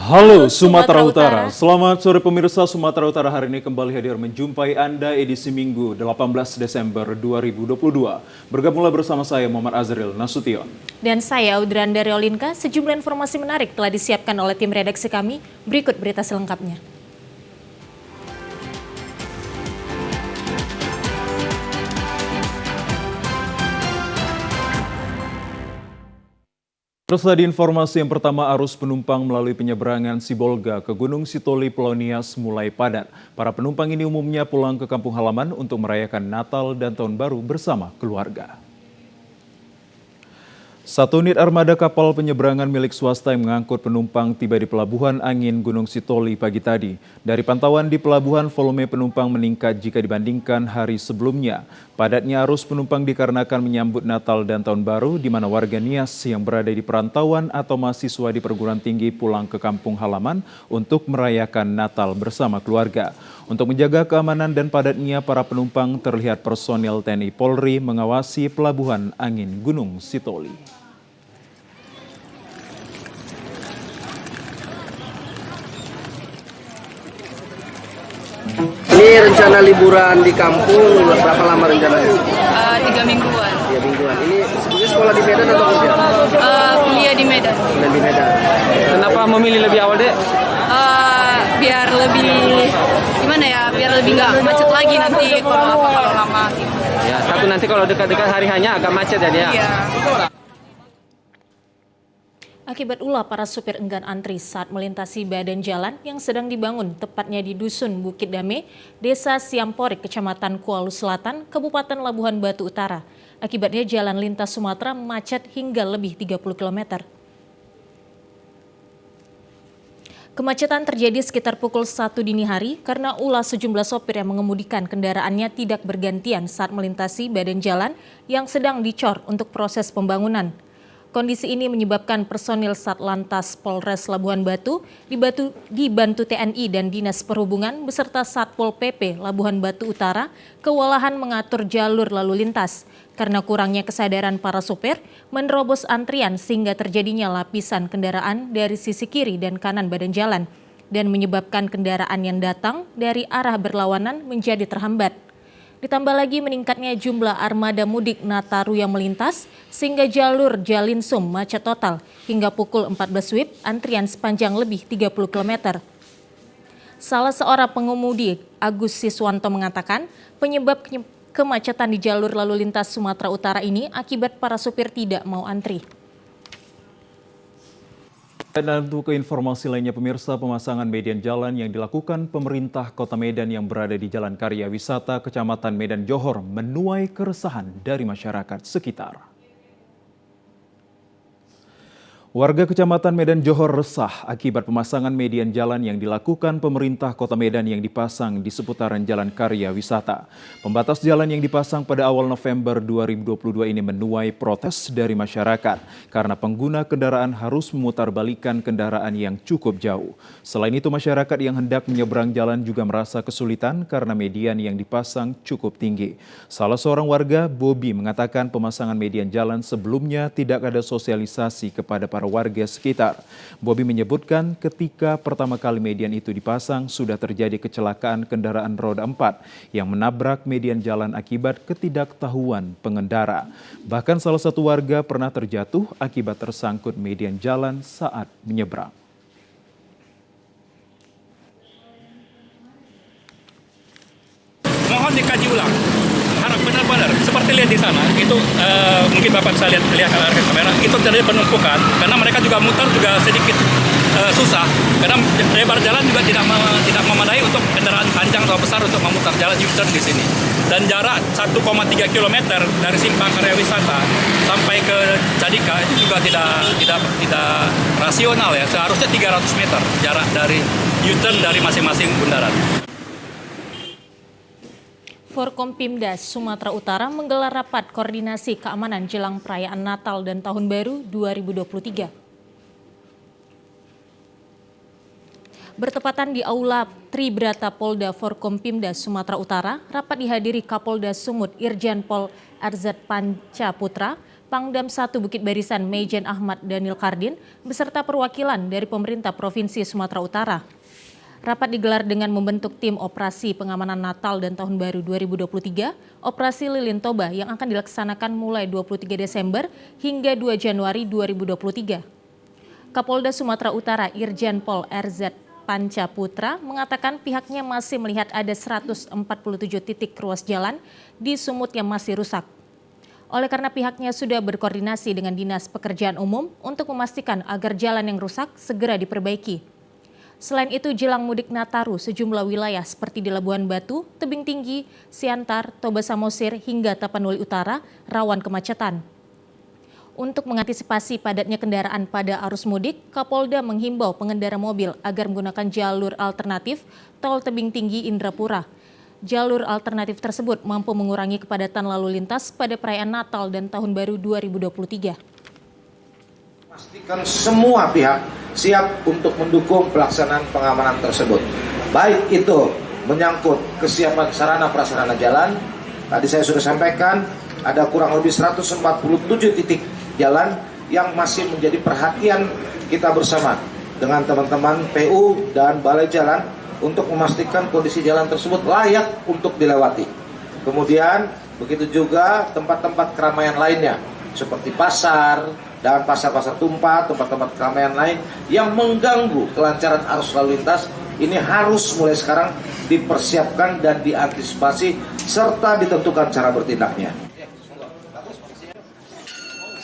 Halo Sumatera Utara, selamat sore pemirsa. Sumatera Utara hari ini kembali hadir menjumpai Anda edisi Minggu 18 Desember 2022. Bergabunglah bersama saya Muhammad Azril Nasution. Dan saya Audranda Reolinka. Sejumlah informasi menarik telah disiapkan oleh tim redaksi kami. Berikut berita selengkapnya. Terus di informasi yang pertama, arus penumpang melalui penyeberangan Sibolga ke Gunung Sitoli Pulau Nias mulai padat. Para penumpang ini umumnya pulang ke kampung halaman untuk merayakan Natal dan Tahun Baru bersama keluarga. Satu unit armada kapal penyeberangan milik swasta yang mengangkut penumpang tiba di Pelabuhan Angin Gunung Sitoli pagi tadi. Dari pantauan di pelabuhan, volume penumpang meningkat jika dibandingkan hari sebelumnya. Padatnya arus penumpang dikarenakan menyambut Natal dan Tahun Baru, di mana warga Nias yang berada di perantauan atau mahasiswa di perguruan tinggi pulang ke kampung halaman untuk merayakan Natal bersama keluarga. Untuk menjaga keamanan dan padatnya para penumpang, terlihat personil TNI Polri mengawasi Pelabuhan Angin Gunung Sitoli. Ini rencana liburan di kampung berapa lama rencananya? 3 mingguan. 3 mingguan. Ini sebetulnya sekolah di Medan atau kuliah? Kuliah di Medan. Kuliah di Medan. Kenapa memilih lebih awal, Dek? Biar lebih gimana ya? Biar lebih nggak macet lagi nanti kalau lama. Ya, takut nanti kalau dekat-dekat hari hanya agak macet ya dia. Iya. Akibat ulah para supir enggan antri saat melintasi badan jalan yang sedang dibangun, tepatnya di Dusun Bukit Dame, Desa Siamporik, Kecamatan Kuala Selatan, Kabupaten Labuhan Batu Utara. Akibatnya jalan lintas Sumatera macet hingga lebih 30 km. Kemacetan terjadi sekitar pukul 1 dini hari karena ulah sejumlah sopir yang mengemudikan kendaraannya tidak bergantian saat melintasi badan jalan yang sedang dicor untuk proses pembangunan. Kondisi ini menyebabkan personil Satlantas Polres Labuhan Batu dibantu TNI dan Dinas Perhubungan beserta Satpol PP Labuhan Batu Utara kewalahan mengatur jalur lalu lintas. Karena kurangnya kesadaran para sopir, menerobos antrian sehingga terjadinya lapisan kendaraan dari sisi kiri dan kanan badan jalan dan menyebabkan kendaraan yang datang dari arah berlawanan menjadi terhambat. Ditambah lagi meningkatnya jumlah armada mudik Nataru yang melintas sehingga jalur Jalinsum macet total hingga pukul 14 WIB, antrian sepanjang lebih 30 km. Salah seorang pengemudi, Agus Siswanto, mengatakan penyebab kemacetan di jalur lalu lintas Sumatera Utara ini akibat para supir tidak mau antri. Dan untuk ke informasi lainnya pemirsa, pemasangan median jalan yang dilakukan pemerintah Kota Medan yang berada di Jalan Karya Wisata Kecamatan Medan Johor menuai keresahan dari masyarakat sekitar. Warga Kecamatan Medan Johor resah akibat pemasangan median jalan yang dilakukan pemerintah Kota Medan yang dipasang di seputaran Jalan Karya Wisata. Pembatas jalan yang dipasang pada awal November 2022 ini menuai protes dari masyarakat karena pengguna kendaraan harus memutarbalikkan kendaraan yang cukup jauh. Selain itu, masyarakat yang hendak menyeberang jalan juga merasa kesulitan karena median yang dipasang cukup tinggi. Salah seorang warga, Bobi, mengatakan pemasangan median jalan sebelumnya tidak ada sosialisasi kepada para warga sekitar. Bobi menyebutkan ketika pertama kali median itu dipasang sudah terjadi kecelakaan kendaraan roda 4 yang menabrak median jalan akibat ketidaktahuan pengendara. Bahkan salah satu warga pernah terjatuh akibat tersangkut median jalan saat menyeberang. Mohon dikaji ulang. Harap benar-benar seperti lihat di sana itu mungkin Bapak bisa lihat ke kamera itu terjadi penumpukan karena mereka juga mutar juga sedikit susah karena lebar jalan juga tidak memadai untuk kendaraan panjang atau besar untuk memutar jalan U-turn di sini. Dan jarak 1,3 km dari simpang Karya Wisata sampai ke Cadika itu juga tidak rasional ya. Seharusnya 300 meter jarak dari U-turn dari masing-masing bundaran. Forkompimda Sumatera Utara menggelar rapat koordinasi keamanan jelang perayaan Natal dan Tahun Baru 2023. Bertepatan di Aula Tribrata Polda Forkompimda Sumatera Utara, rapat dihadiri Kapolda Sumut Irjen Pol Arzat Panca Putra, Pangdam 1 Bukit Barisan Maijen Ahmad Daniel Kardin beserta perwakilan dari pemerintah Provinsi Sumatera Utara. Rapat digelar dengan membentuk tim operasi pengamanan Natal dan Tahun Baru 2023, Operasi Lilin Toba yang akan dilaksanakan mulai 23 Desember hingga 2 Januari 2023. Kapolda Sumatera Utara Irjen Pol RZ Panca Putra mengatakan pihaknya masih melihat ada 147 titik ruas jalan di Sumut yang masih rusak. Oleh karena pihaknya sudah berkoordinasi dengan Dinas Pekerjaan Umum untuk memastikan agar jalan yang rusak segera diperbaiki. Selain itu, jelang mudik Nataru, sejumlah wilayah seperti di Labuan Batu, Tebing Tinggi, Siantar, Toba Samosir, hingga Tapanuli Utara rawan kemacetan. Untuk mengantisipasi padatnya kendaraan pada arus mudik, Kapolda menghimbau pengendara mobil agar menggunakan jalur alternatif Tol Tebing Tinggi Indrapura. Jalur alternatif tersebut mampu mengurangi kepadatan lalu lintas pada perayaan Natal dan Tahun Baru 2023. Pastikan semua pihak siap untuk mendukung pelaksanaan pengamanan tersebut. Baik itu menyangkut kesiapan sarana prasarana jalan, tadi saya sudah sampaikan ada kurang lebih 147 titik jalan yang masih menjadi perhatian kita bersama dengan teman-teman PU dan Balai Jalan untuk memastikan kondisi jalan tersebut layak untuk dilewati. Kemudian begitu juga tempat-tempat keramaian lainnya seperti pasar dan pasar-pasar tumpah, tempat-tempat keramaian lain yang mengganggu kelancaran arus lalu lintas ini harus mulai sekarang dipersiapkan dan diantisipasi serta ditentukan cara bertindaknya.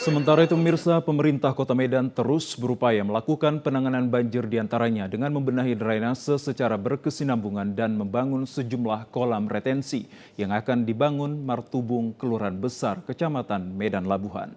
Sementara itu pemirsa, pemerintah Kota Medan terus berupaya melakukan penanganan banjir diantaranya dengan membenahi drainase secara berkesinambungan dan membangun sejumlah kolam retensi yang akan dibangun Martubung, Kelurahan Besar, Kecamatan Medan Labuhan.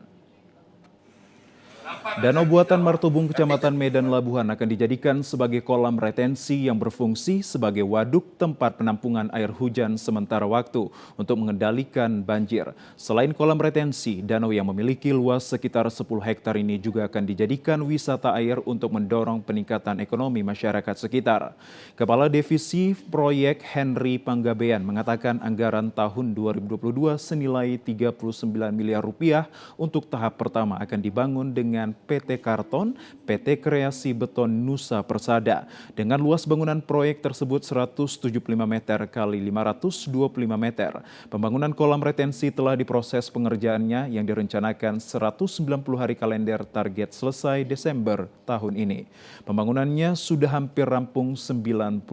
Danau buatan Martubung, Kecamatan Medan Labuhan akan dijadikan sebagai kolam retensi yang berfungsi sebagai waduk tempat penampungan air hujan sementara waktu untuk mengendalikan banjir. Selain kolam retensi, danau yang memiliki luas sekitar 10 hektar ini juga akan dijadikan wisata air untuk mendorong peningkatan ekonomi masyarakat sekitar. Kepala Divisi Proyek Henry Panggabean mengatakan anggaran tahun 2022 senilai 39 miliar rupiah untuk tahap pertama akan dibangun dengan PT Karton, PT Kreasi Beton Nusa Persada. Dengan luas bangunan proyek tersebut 175 meter kali 525 meter. Pembangunan kolam retensi telah diproses pengerjaannya yang direncanakan 190 hari kalender, target selesai Desember tahun ini. Pembangunannya sudah hampir rampung 92%.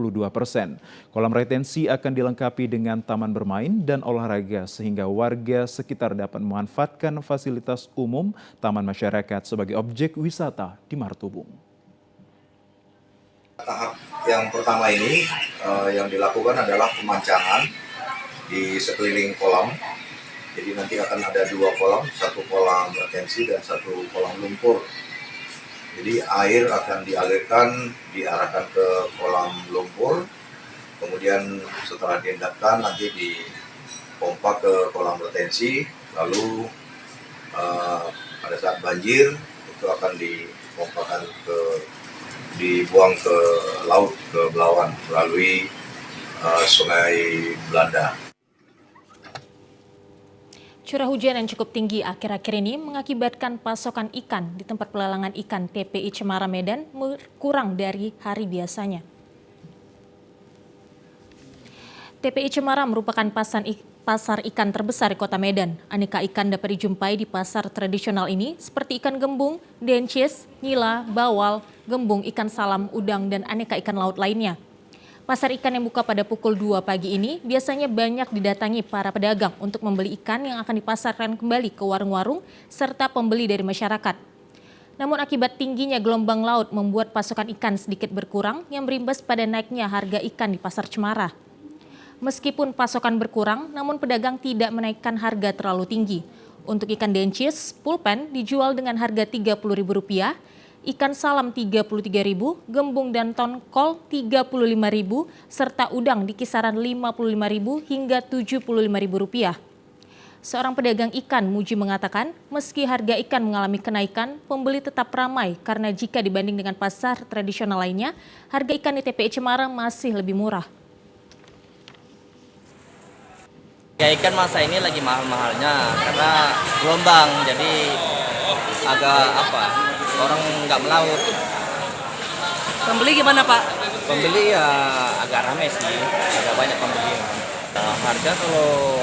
Kolam retensi akan dilengkapi dengan taman bermain dan olahraga sehingga warga sekitar dapat memanfaatkan fasilitas umum taman masyarakat sebagai objek wisata di Martubung. Tahap yang pertama ini yang dilakukan adalah pemancangan di sekeliling kolam. Jadi nanti akan ada 2 kolam, 1 kolam retensi dan 1 kolam lumpur. Jadi air akan diarahkan ke kolam lumpur, kemudian setelah diendapkan nanti dipompa ke kolam retensi, lalu pada saat banjir itu akan dibuang ke laut, ke Belawan melalui Sungai Belanda. Curah hujan yang cukup tinggi akhir-akhir ini mengakibatkan pasokan ikan di tempat pelelangan ikan TPI Cemara Medan kurang dari hari biasanya. TPI Cemara merupakan pasar ikan terbesar di Kota Medan. Aneka ikan dapat dijumpai di pasar tradisional ini seperti ikan gembung, dencis, nila, bawal, gembung, ikan salam, udang, dan aneka ikan laut lainnya. Pasar ikan yang buka pada pukul 2 pagi ini biasanya banyak didatangi para pedagang untuk membeli ikan yang akan dipasarkan kembali ke warung-warung serta pembeli dari masyarakat. Namun akibat tingginya gelombang laut membuat pasokan ikan sedikit berkurang yang berimbas pada naiknya harga ikan di Pasar Cemara. Meskipun pasokan berkurang, namun pedagang tidak menaikkan harga terlalu tinggi. Untuk ikan dencis, pulpen dijual dengan harga Rp30.000, ikan salam Rp33.000, gembung dan tongkol Rp35.000, serta udang di kisaran Rp55.000 hingga Rp75.000. Seorang pedagang ikan, Muji, mengatakan meski harga ikan mengalami kenaikan, pembeli tetap ramai karena jika dibanding dengan pasar tradisional lainnya, harga ikan di TPI Cemara masih lebih murah. Ya ikan masa ini lagi mahal-mahalnya karena gelombang, jadi agak orang nggak melaut. Pembeli gimana Pak? Pembeli ya agak ramai sih, agak banyak pembeli. Harga kalau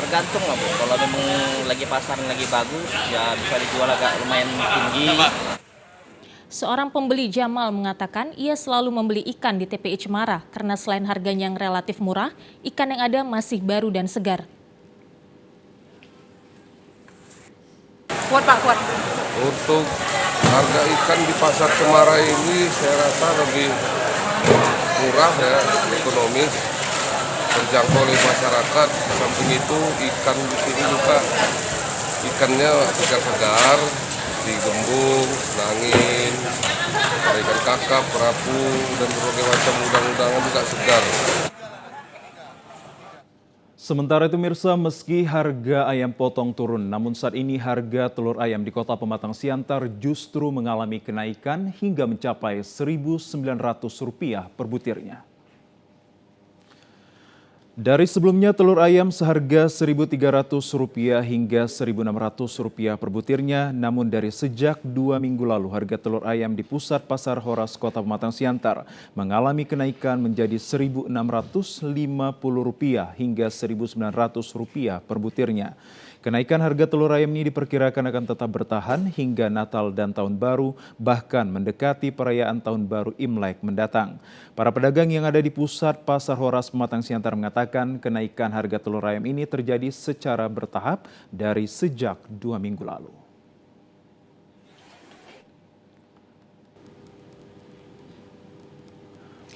tergantung lah Bu, kalau memang lagi pasar lagi bagus ya bisa dijual agak lumayan tinggi. Seorang pembeli Jamal mengatakan ia selalu membeli ikan di TPI Cemara karena selain harganya yang relatif murah, ikan yang ada masih baru dan segar. Kuat Pak, kuat. Untuk harga ikan di pasar Cemara ini saya rasa lebih murah ya, ekonomis, terjangkau oleh masyarakat. Samping itu ikan di sini juga ikannya segar-segar, digembung, nangin, ikan kakap, kerapu, dan berbagai macam udang-udangan juga segar. Sementara itu Mirsa, meski harga ayam potong turun, namun saat ini harga telur ayam di Kota Pematang Siantar justru mengalami kenaikan hingga mencapai Rp1.900 per butirnya. Dari sebelumnya telur ayam seharga Rp1.300 hingga Rp1.600 per butirnya, namun dari sejak 2 minggu lalu harga telur ayam di pusat pasar Horas Kota Pematang Siantar mengalami kenaikan menjadi Rp1.650 hingga Rp1.900 per butirnya. Kenaikan harga telur ayam ini diperkirakan akan tetap bertahan hingga Natal dan Tahun Baru, bahkan mendekati perayaan Tahun Baru Imlek mendatang. Para pedagang yang ada di pusat pasar Horas Pematang Siantar mengatakan kenaikan harga telur ayam ini terjadi secara bertahap dari sejak 2 minggu lalu.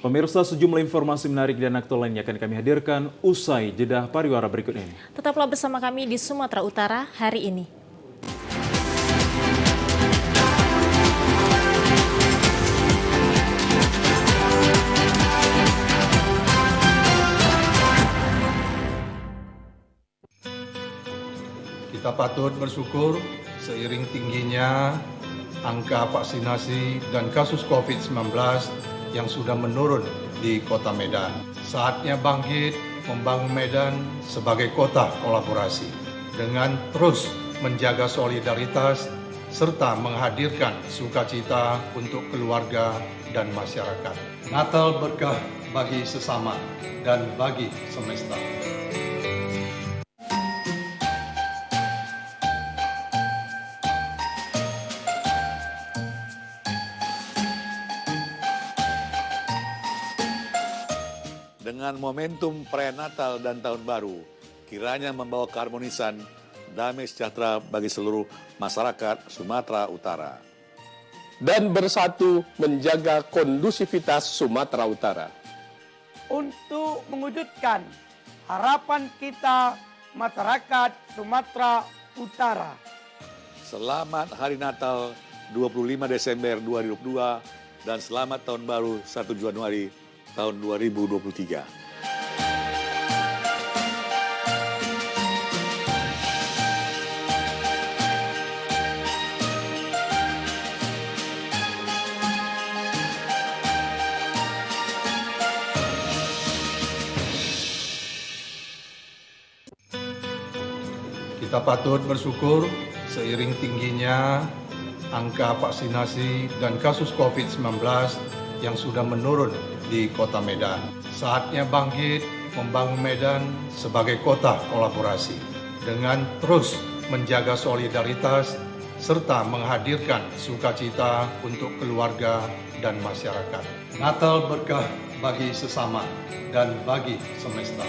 Pemirsa, sejumlah informasi menarik dan aktual lainnya akan kami hadirkan usai jeda pariwara berikut ini. Tetaplah bersama kami di Sumatera Utara hari ini. Kita patut bersyukur seiring tingginya angka vaksinasi dan kasus COVID-19 yang sudah menurun di Kota Medan. Saatnya bangkit membangun Medan sebagai kota kolaborasi dengan terus menjaga solidaritas serta menghadirkan sukacita untuk keluarga dan masyarakat. Natal berkah bagi sesama dan bagi semesta. Dengan momentum perayaan Natal dan Tahun Baru, kiranya membawa keharmonisan, damai sejahtera bagi seluruh masyarakat Sumatera Utara. Dan bersatu menjaga kondusivitas Sumatera Utara. Untuk mewujudkan harapan kita masyarakat Sumatera Utara. Selamat Hari Natal 25 Desember 2022 dan selamat Tahun Baru 1 Januari tahun 2023. Kita patut bersyukur seiring tingginya angka vaksinasi dan kasus COVID-19 yang sudah menurun di Kota Medan. Saatnya bangkit membangun Medan sebagai kota kolaborasi dengan terus menjaga solidaritas serta menghadirkan sukacita untuk keluarga dan masyarakat. Natal berkah bagi sesama dan bagi semesta.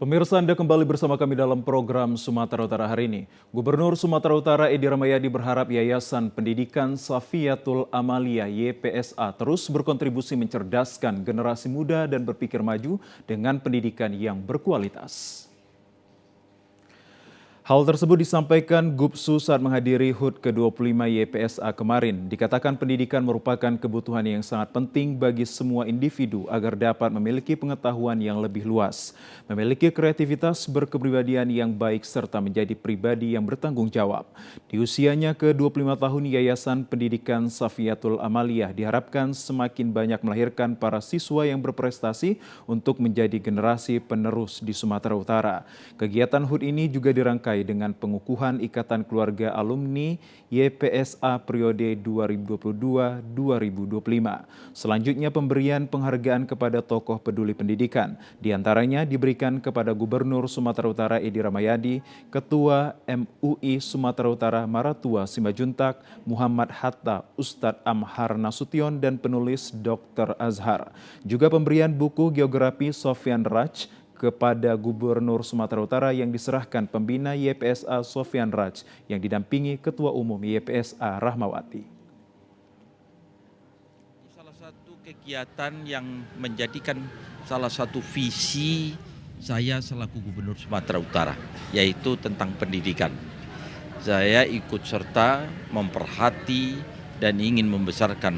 Pemirsa, Anda kembali bersama kami dalam program Sumatera Utara hari ini. Gubernur Sumatera Utara Edi Rahmayadi berharap Yayasan Pendidikan Safiatul Amalia YPSA terus berkontribusi mencerdaskan generasi muda dan berpikir maju dengan pendidikan yang berkualitas. Hal tersebut disampaikan Gubsu saat menghadiri HUT ke-25 YPSA kemarin. Dikatakan pendidikan merupakan kebutuhan yang sangat penting bagi semua individu agar dapat memiliki pengetahuan yang lebih luas, memiliki kreativitas, berkepribadian yang baik, serta menjadi pribadi yang bertanggung jawab. Di usianya ke-25 tahun, Yayasan Pendidikan Safiatul Amaliyah diharapkan semakin banyak melahirkan para siswa yang berprestasi untuk menjadi generasi penerus di Sumatera Utara. Kegiatan HUT ini juga dirangkai dengan pengukuhan Ikatan Keluarga Alumni YPSA periode 2022-2025. Selanjutnya pemberian penghargaan kepada tokoh peduli pendidikan. Di antaranya diberikan kepada Gubernur Sumatera Utara Edi Rahmayadi, Ketua MUI Sumatera Utara Maratua Simajuntak, Muhammad Hatta, Ustadz Amhar Nasution, dan penulis Dr. Azhar. Juga pemberian buku geografi Sofyan Raj kepada Gubernur Sumatera Utara yang diserahkan pembina YPSA Sofyan Raj yang didampingi Ketua Umum YPSA Rahmawati. Salah satu kegiatan yang menjadikan salah satu visi saya selaku Gubernur Sumatera Utara, yaitu tentang pendidikan. Saya ikut serta memperhati dan ingin membesarkan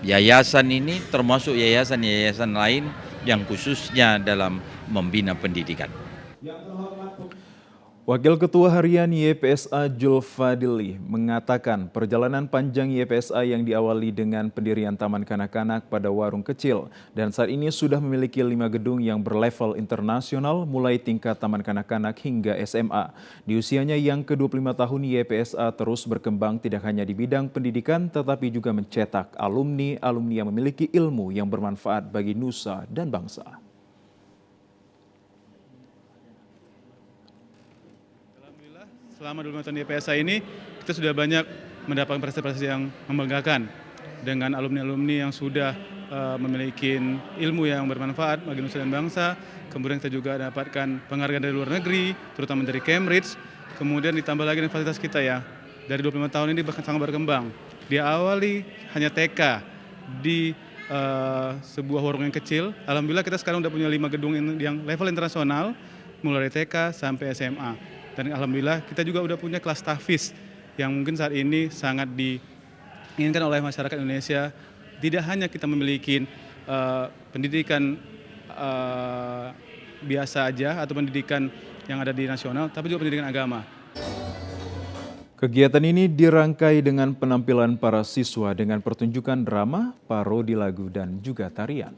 yayasan ini, termasuk yayasan-yayasan lain yang khususnya dalam membina pendidikan. Wakil Ketua Harian YPSA Julfadili mengatakan perjalanan panjang YPSA yang diawali dengan pendirian Taman Kanak-Kanak pada warung kecil dan saat ini sudah memiliki 5 gedung yang berlevel internasional mulai tingkat Taman Kanak-Kanak hingga SMA. Di usianya yang ke-25 tahun, YPSA terus berkembang tidak hanya di bidang pendidikan tetapi juga mencetak alumni yang memiliki ilmu yang bermanfaat bagi nusa dan bangsa. Selama 25 tahun di YPSA ini, kita sudah banyak mendapatkan prestasi-prestasi yang membanggakan dengan alumni-alumni yang sudah memiliki ilmu yang bermanfaat bagi nusa dan bangsa. Kemudian kita juga dapatkan penghargaan dari luar negeri, terutama dari Cambridge. Kemudian ditambah lagi dengan fasilitas kita ya. Dari 25 tahun ini bahkan sangat berkembang. Diawali hanya TK di sebuah warung yang kecil. Alhamdulillah kita sekarang sudah punya 5 gedung yang level internasional, mulai dari TK sampai SMA. Dan alhamdulillah kita juga udah punya kelas tahfiz yang mungkin saat ini sangat diinginkan oleh masyarakat Indonesia. Tidak hanya kita memiliki pendidikan biasa aja atau pendidikan yang ada di nasional, tapi juga pendidikan agama. Kegiatan ini dirangkai dengan penampilan para siswa dengan pertunjukan drama, parodi lagu, dan juga tarian.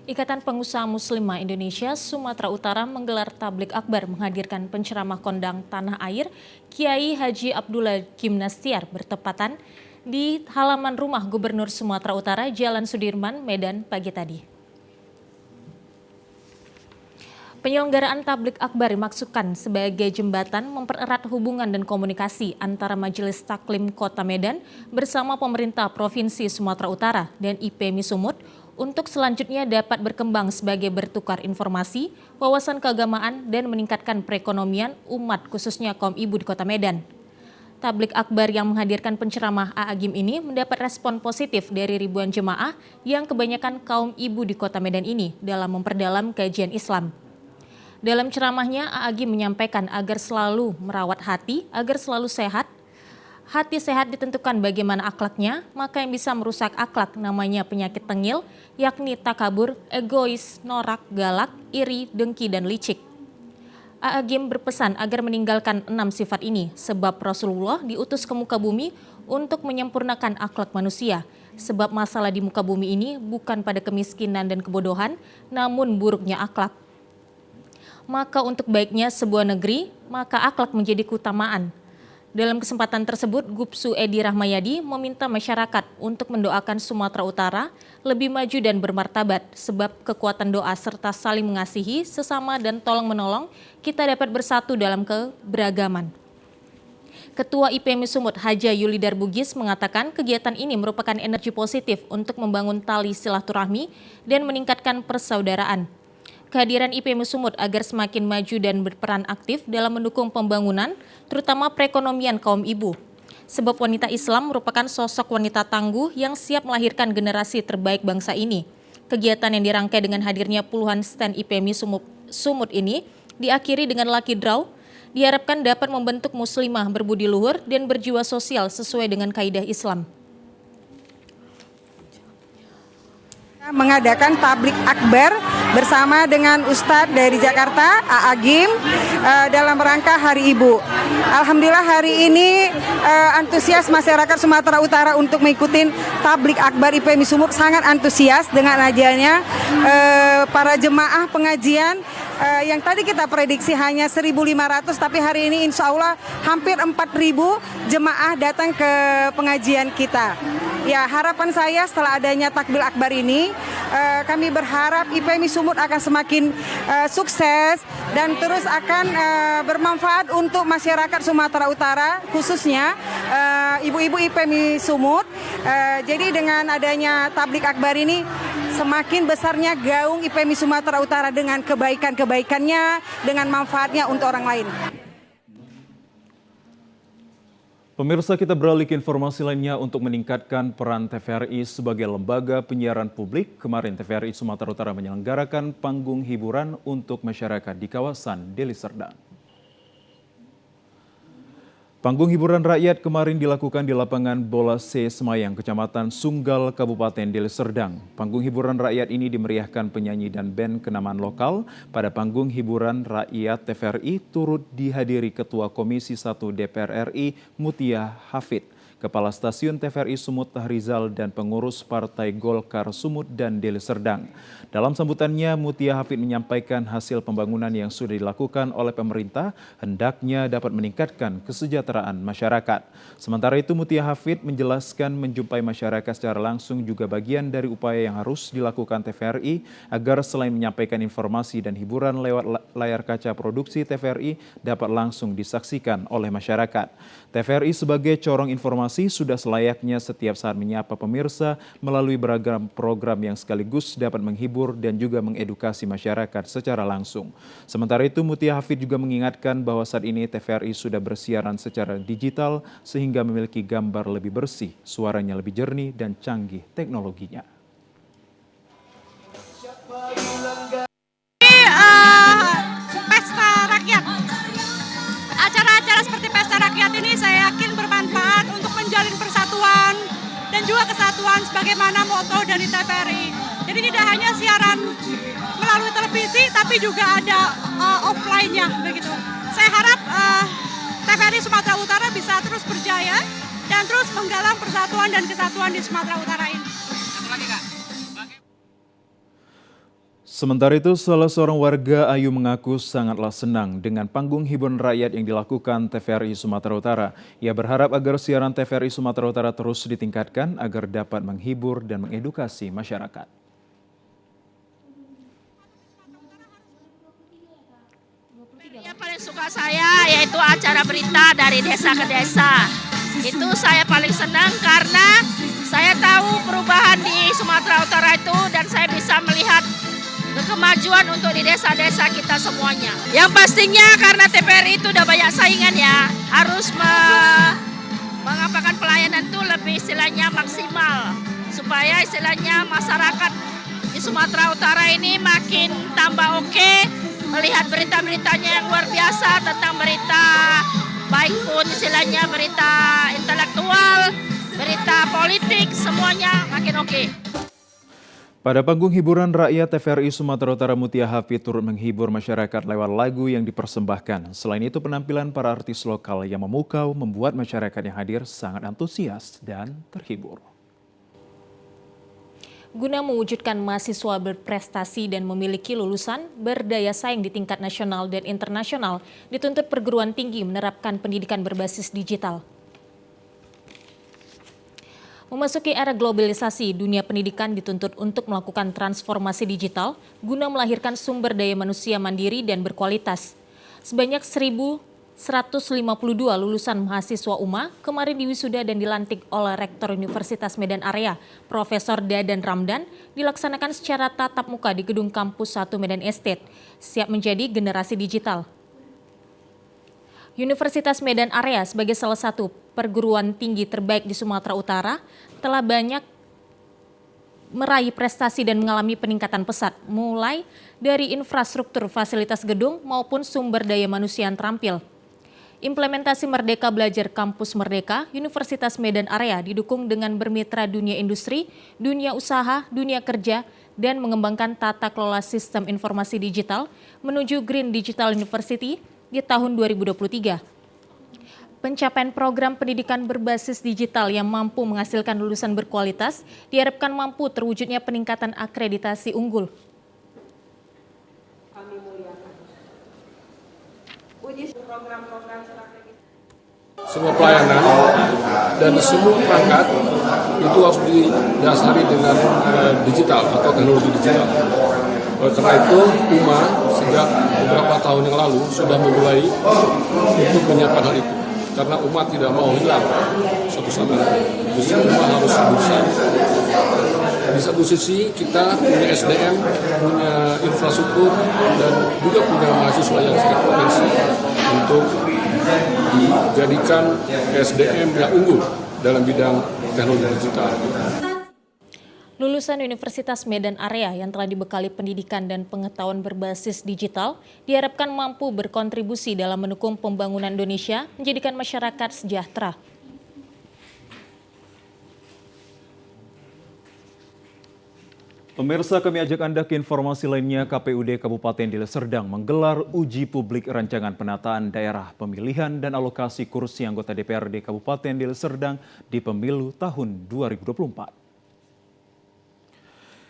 Ikatan Pengusaha Muslimah Indonesia Sumatera Utara menggelar tablik akbar menghadirkan penceramah kondang tanah air Kiai Haji Abdullah Gimnastiar bertepatan di halaman rumah Gubernur Sumatera Utara Jalan Sudirman, Medan pagi tadi. Penyelenggaraan tablik akbar dimaksudkan sebagai jembatan mempererat hubungan dan komunikasi antara Majelis Taklim Kota Medan bersama pemerintah Provinsi Sumatera Utara dan IPMI Sumut untuk selanjutnya dapat berkembang sebagai bertukar informasi, wawasan keagamaan, dan meningkatkan perekonomian umat khususnya kaum ibu di Kota Medan. Tablik akbar yang menghadirkan penceramah A'agim ini mendapat respon positif dari ribuan jemaah yang kebanyakan kaum ibu di Kota Medan ini dalam memperdalam kajian Islam. Dalam ceramahnya, A'agim menyampaikan agar selalu merawat hati, agar selalu sehat. Hati sehat ditentukan bagaimana akhlaknya, maka yang bisa merusak akhlak namanya penyakit tengil, yakni takabur, egois, norak, galak, iri, dengki, dan licik. A'agim berpesan agar meninggalkan 6 sifat ini, sebab Rasulullah diutus ke muka bumi untuk menyempurnakan akhlak manusia. Sebab masalah di muka bumi ini bukan pada kemiskinan dan kebodohan, namun buruknya akhlak. Maka untuk baiknya sebuah negeri, maka akhlak menjadi keutamaan. Dalam kesempatan tersebut, Gubsu Edi Rahmayadi meminta masyarakat untuk mendoakan Sumatera Utara lebih maju dan bermartabat, sebab kekuatan doa serta saling mengasihi sesama dan tolong-menolong kita dapat bersatu dalam keberagaman. Ketua IPMI Sumut Haja Yulidar Bugis mengatakan kegiatan ini merupakan energi positif untuk membangun tali silaturahmi dan meningkatkan persaudaraan. Kehadiran IPMI Sumut agar semakin maju dan berperan aktif dalam mendukung pembangunan, terutama perekonomian kaum ibu. Sebab wanita Islam merupakan sosok wanita tangguh yang siap melahirkan generasi terbaik bangsa ini. Kegiatan yang dirangkai dengan hadirnya puluhan stand IPMI Sumut ini diakhiri dengan lucky draw, diharapkan dapat membentuk muslimah berbudi luhur dan berjiwa sosial sesuai dengan kaidah Islam. Mengadakan tablik akbar bersama dengan Ustadz dari Jakarta, Agim, dalam rangka Hari Ibu. Alhamdulillah hari ini antusias masyarakat Sumatera Utara untuk mengikuti tablik akbar IPMI Sumut sangat antusias dengan adanya para jemaah pengajian yang tadi kita prediksi hanya 1.500, tapi hari ini insya Allah hampir 4.000 jemaah datang ke pengajian kita. Ya, harapan saya setelah adanya takbir akbar ini, kami berharap IPMI Sumut akan semakin sukses dan terus akan bermanfaat untuk masyarakat Sumatera Utara, khususnya ibu-ibu IPMI Sumut. Jadi dengan adanya tablik akbar ini, semakin besarnya gaung IPMI Sumatera Utara dengan kebaikan-kebaikannya, dengan manfaatnya untuk orang lain. Pemirsa, kita beralih ke informasi lainnya. Untuk meningkatkan peran TVRI sebagai lembaga penyiaran publik, kemarin TVRI Sumatera Utara menyelenggarakan panggung hiburan untuk masyarakat di kawasan Deli Serdang. Panggung hiburan rakyat kemarin dilakukan di lapangan Bola C Semayang, Kecamatan Sunggal, Kabupaten Deli Serdang. Panggung hiburan rakyat ini dimeriahkan penyanyi dan band kenamaan lokal. Pada panggung hiburan rakyat TVRI turut dihadiri Ketua Komisi 1 DPR RI Mutia Hafid, Kepala Stasiun TVRI Sumut Tahrizal, dan pengurus Partai Golkar Sumut dan Deli Serdang. Dalam sambutannya, Mutia Hafid menyampaikan hasil pembangunan yang sudah dilakukan oleh pemerintah hendaknya dapat meningkatkan kesejahteraan masyarakat. Sementara itu, Mutia Hafid menjelaskan menjumpai masyarakat secara langsung juga bagian dari upaya yang harus dilakukan TVRI agar selain menyampaikan informasi dan hiburan lewat layar kaca produksi TVRI dapat langsung disaksikan oleh masyarakat. TVRI sebagai corong informasi sudah selayaknya setiap saat menyapa pemirsa melalui beragam program yang sekaligus dapat menghibur dan juga mengedukasi masyarakat secara langsung. Sementara itu, Mutia Hafid juga mengingatkan bahwa saat ini TVRI sudah bersiaran secara digital sehingga memiliki gambar lebih bersih, suaranya lebih jernih dan canggih teknologinya. Pesta rakyat. Acara-acara seperti pesta rakyat ini saya yakin bermanfaat untuk menjalin persatuan dan juga kesatuan sebagaimana moto dari TVRI. Jadi tidak hanya siaran melalui televisi, tapi juga ada offline-nya begitu. Saya harap TVRI Sumatera Utara bisa terus berjaya dan terus menggalang persatuan dan kesatuan di Sumatera Utara ini. Sementara itu, salah seorang warga Ayu mengaku sangatlah senang dengan panggung hiburan rakyat yang dilakukan TVRI Sumatera Utara. Ia berharap agar siaran TVRI Sumatera Utara terus ditingkatkan agar dapat menghibur dan mengedukasi masyarakat. Yang paling suka saya yaitu acara berita dari desa ke desa. Itu saya paling senang karena saya tahu perubahan di Sumatera Utara itu dan saya bisa melihat kemajuan untuk di desa-desa kita semuanya. Yang pastinya karena TVRI itu udah banyak saingan ya, harus mengapakan pelayanan itu lebih istilahnya maksimal supaya istilahnya masyarakat di Sumatera Utara ini makin tambah oke, melihat berita-beritanya yang luar biasa tentang berita baik pun istilahnya berita intelektual, berita politik, semuanya makin oke. Pada panggung hiburan rakyat TVRI Sumatera Utara, Mutia Hafid turut menghibur masyarakat lewat lagu yang dipersembahkan. Selain itu, penampilan para artis lokal yang memukau membuat masyarakat yang hadir sangat antusias dan terhibur. Guna mewujudkan mahasiswa berprestasi dan memiliki lulusan berdaya saing di tingkat nasional dan internasional, dituntut perguruan tinggi menerapkan pendidikan berbasis digital. Memasuki era globalisasi, dunia pendidikan dituntut untuk melakukan transformasi digital guna melahirkan sumber daya manusia mandiri dan berkualitas. Sebanyak 1.152 lulusan mahasiswa UMA kemarin diwisuda dan dilantik oleh Rektor Universitas Medan Area, Profesor Dadan Ramdan, dilaksanakan secara tatap muka di Gedung Kampus 1 Medan Estate, siap menjadi generasi digital. Universitas Medan Area sebagai salah satu perguruan tinggi terbaik di Sumatera Utara telah banyak meraih prestasi dan mengalami peningkatan pesat, mulai dari infrastruktur fasilitas gedung maupun sumber daya manusia yang terampil. Implementasi Merdeka Belajar Kampus Merdeka, Universitas Medan Area didukung dengan bermitra dunia industri, dunia usaha, dunia kerja, dan mengembangkan tata kelola sistem informasi digital menuju Green Digital University di tahun 2023. Pencapaian program pendidikan berbasis digital yang mampu menghasilkan lulusan berkualitas diharapkan mampu terwujudnya peningkatan akreditasi unggul. Semua pelayanan dan semua perangkat itu harus didasari dengan digital atau teknologi digital. Oleh karena itu, UMA sejak beberapa tahun yang lalu sudah memulai untuk menyiapkan hal itu. Karena umat tidak mau hilang suatu saat nanti. Justru umat harus besar. Di satu sisi kita punya SDM, punya infrastruktur, dan juga punya mahasiswa yang sangat potensi untuk dijadikan SDM yang unggul dalam bidang teknologi digital. Lulusan Universitas Medan Area yang telah dibekali pendidikan dan pengetahuan berbasis digital diharapkan mampu berkontribusi dalam mendukung pembangunan Indonesia menjadikan masyarakat sejahtera. Pemirsa, kami ajak Anda ke informasi lainnya. KPUD Kabupaten Deli Serdang menggelar uji publik rancangan penataan daerah pemilihan dan alokasi kursi anggota DPRD Kabupaten Deli Serdang di pemilu tahun 2024.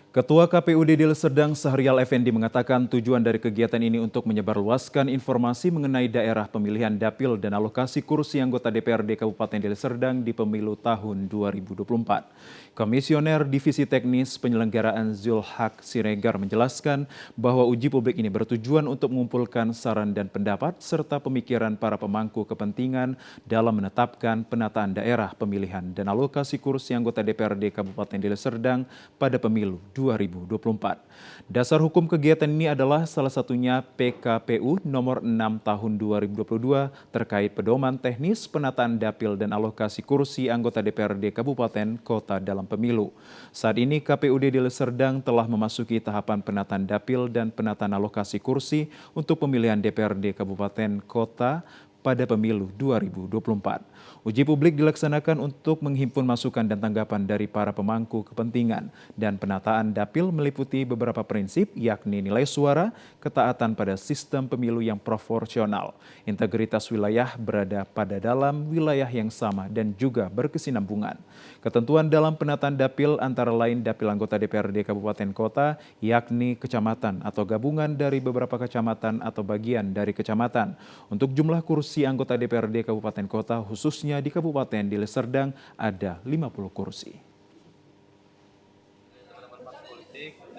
Ketua KPUD Deli Serdang Sahrial Effendi mengatakan tujuan dari kegiatan ini untuk menyebarluaskan informasi mengenai daerah pemilihan dapil dan alokasi kursi anggota DPRD Kabupaten Deli Serdang di pemilu tahun 2024. Komisioner Divisi Teknis Penyelenggaraan Zulhaq Siregar menjelaskan bahwa uji publik ini bertujuan untuk mengumpulkan saran dan pendapat serta pemikiran para pemangku kepentingan dalam menetapkan penataan daerah pemilihan dan alokasi kursi anggota DPRD Kabupaten Deli Serdang pada pemilu 2024. Dasar hukum kegiatan ini adalah salah satunya PKPU nomor 6 tahun 2022 terkait pedoman teknis penataan dapil dan alokasi kursi anggota DPRD Kabupaten Kota dalam pemilu. Saat ini KPUD Deli Serdang telah memasuki tahapan penataan dapil dan penataan alokasi kursi untuk pemilihan DPRD Kabupaten Kota pada pemilu 2024. Uji publik dilaksanakan untuk menghimpun masukan dan tanggapan dari para pemangku kepentingan dan penataan dapil meliputi beberapa prinsip yakni nilai suara, ketaatan pada sistem pemilu yang proporsional, integritas wilayah berada pada dalam wilayah yang sama dan juga berkesinambungan. Ketentuan dalam penataan dapil antara lain dapil anggota DPRD Kabupaten Kota yakni kecamatan atau gabungan dari beberapa kecamatan atau bagian dari kecamatan. Untuk jumlah kursi anggota DPRD Kabupaten Kota khususnya di Kabupaten Deli Serdang ada 50 kursi.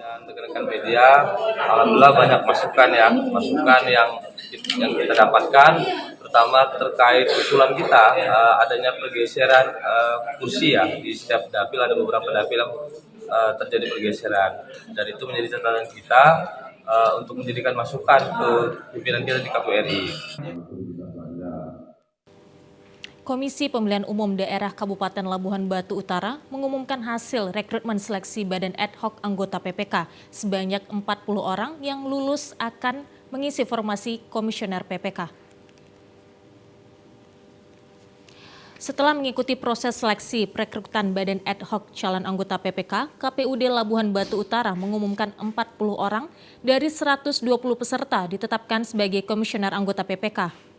Dan rekan-rekan media, alhamdulillah banyak masukan yang kita dapatkan, terutama terkait usulan kita adanya pergeseran kursi ya di setiap dapil, ada beberapa dapil yang terjadi pergeseran, dan itu menjadi catatan kita untuk menjadikan masukan ke pimpinan kita di KPRI. Komisi Pemilihan Umum Daerah Kabupaten Labuhan Batu Utara mengumumkan hasil rekrutmen seleksi Badan Ad Hoc anggota PPK. Sebanyak 40 orang yang lulus akan mengisi formasi Komisioner PPK. Setelah mengikuti proses seleksi perekrutan Badan Ad Hoc calon anggota PPK, KPUD Labuhan Batu Utara mengumumkan 40 orang dari 120 peserta ditetapkan sebagai Komisioner anggota PPK.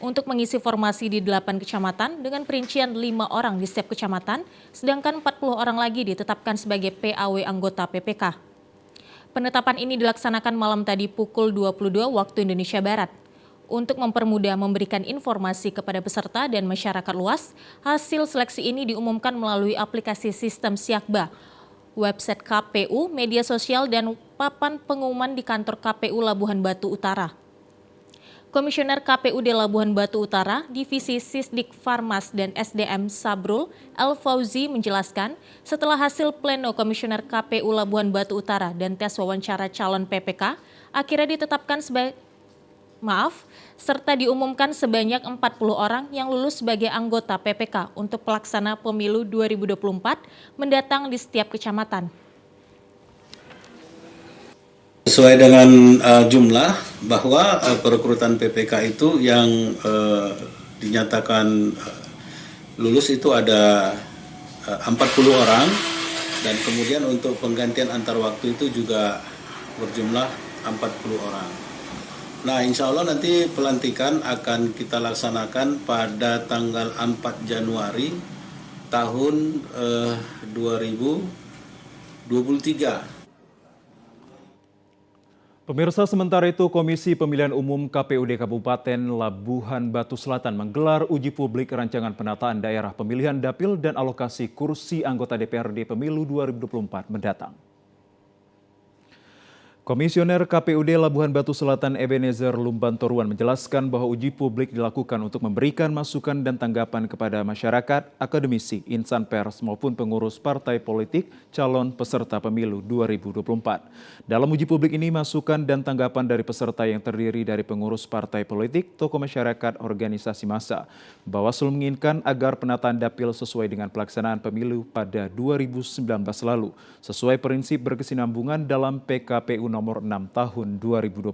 Untuk mengisi formasi di 8 kecamatan dengan perincian 5 orang di setiap kecamatan, sedangkan 40 orang lagi ditetapkan sebagai PAW anggota PPK. Penetapan ini dilaksanakan malam tadi pukul 22 waktu Indonesia Barat. Untuk mempermudah memberikan informasi kepada peserta dan masyarakat luas, hasil seleksi ini diumumkan melalui aplikasi sistem Siakba, website KPU, media sosial, dan papan pengumuman di kantor KPU Labuhan Batu Utara. Komisioner KPUD Labuhan Batu Utara, Divisi Sisdik Farmas dan SDM Sabrul Al-Fauzi menjelaskan, setelah hasil pleno Komisioner KPU Labuhan Batu Utara dan tes wawancara calon PPK, akhirnya ditetapkan serta diumumkan sebanyak 40 orang yang lulus sebagai anggota PPK untuk pelaksana pemilu 2024 mendatang di setiap kecamatan. sesuai dengan jumlah bahwa perekrutan PPK itu yang dinyatakan lulus itu ada 40 orang, dan kemudian untuk penggantian antar waktu itu juga berjumlah 40 orang. Nah, insya Allah nanti pelantikan akan kita laksanakan pada tanggal 4 Januari tahun 2023. Pemirsa, sementara itu Komisi Pemilihan Umum KPUD Kabupaten Labuhan Batu Selatan menggelar uji publik rancangan penataan daerah pemilihan dapil dan alokasi kursi anggota DPRD Pemilu 2024 mendatang. Komisioner KPUD Labuhan Batu Selatan Ebenezer Lumbantoruan menjelaskan bahwa uji publik dilakukan untuk memberikan masukan dan tanggapan kepada masyarakat, akademisi, insan pers maupun pengurus partai politik calon peserta pemilu 2024. Dalam uji publik ini, masukan dan tanggapan dari peserta yang terdiri dari pengurus partai politik, tokoh masyarakat, organisasi massa. Bawaslu menginginkan agar penataan dapil sesuai dengan pelaksanaan pemilu pada 2019 lalu, sesuai prinsip berkesinambungan dalam PKPU nomor 6 tahun 2022.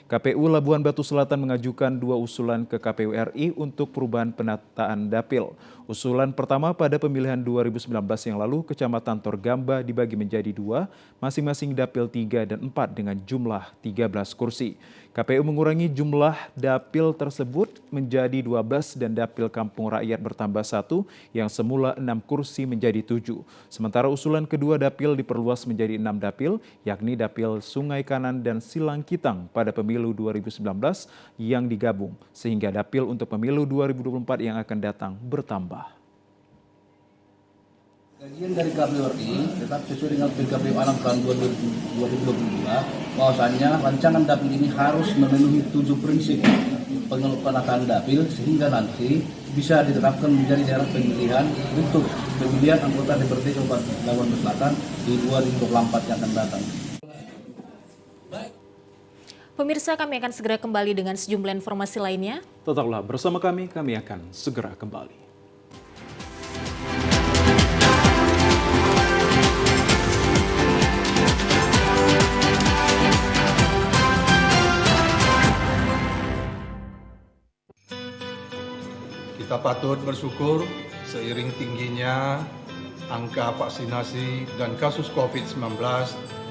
KPU Labuhan Batu Selatan mengajukan 2 usulan ke KPU RI untuk perubahan penataan dapil. Usulan pertama, pada pemilihan 2019 yang lalu, Kecamatan Torgamba dibagi menjadi 2, masing-masing dapil 3 dan 4 dengan jumlah 13 kursi. KPU mengurangi jumlah dapil tersebut menjadi 12 dan dapil Kampung Rakyat bertambah 1 yang semula 6 kursi menjadi 7. Sementara usulan kedua, dapil diperluas menjadi 6 dapil, yakni dapil Sungai Kanan dan Silang Kitang pada pemilu 2019 yang digabung, sehingga dapil untuk pemilu 2024 yang akan datang bertambah. Kajian dari KPU RI tetap sesuai dengan PKPU 6 tahun 2022, bahwasannya rancangan dapil ini harus memenuhi 7 prinsip penataan dapil sehingga nanti bisa ditetapkan menjadi daerah pemilihan untuk pemilihan anggota DPRD Kabupaten Labuhan Batu Selatan di 2024 yang akan datang. Pemirsa, kami akan segera kembali dengan sejumlah informasi lainnya. Tetaplah bersama kami akan segera kembali. Kita patut bersyukur seiring tingginya angka vaksinasi dan kasus COVID-19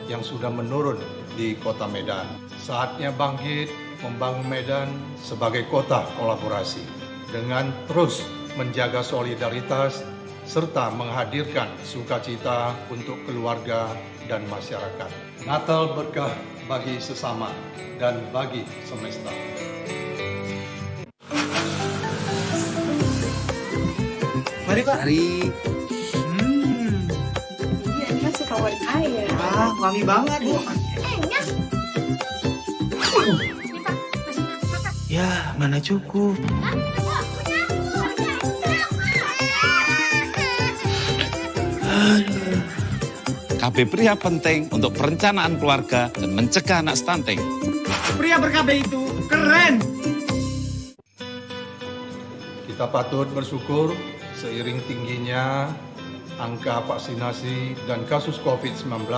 yang sudah menurun di Kota Medan. Saatnya bangkit membangun Medan sebagai kota kolaborasi dengan terus menjaga solidaritas serta menghadirkan sukacita untuk keluarga dan masyarakat. Natal berkah bagi sesama dan bagi semesta. Mari Pak. Mari. Iya, ini kan favorit saya. Ah, wangi banget. Enak. Ya, mana cukup. KB Pria penting untuk perencanaan keluarga dan mencegah anak stunting. Pria ber-KB itu keren. Kita patut bersyukur seiring tingginya angka vaksinasi dan kasus COVID-19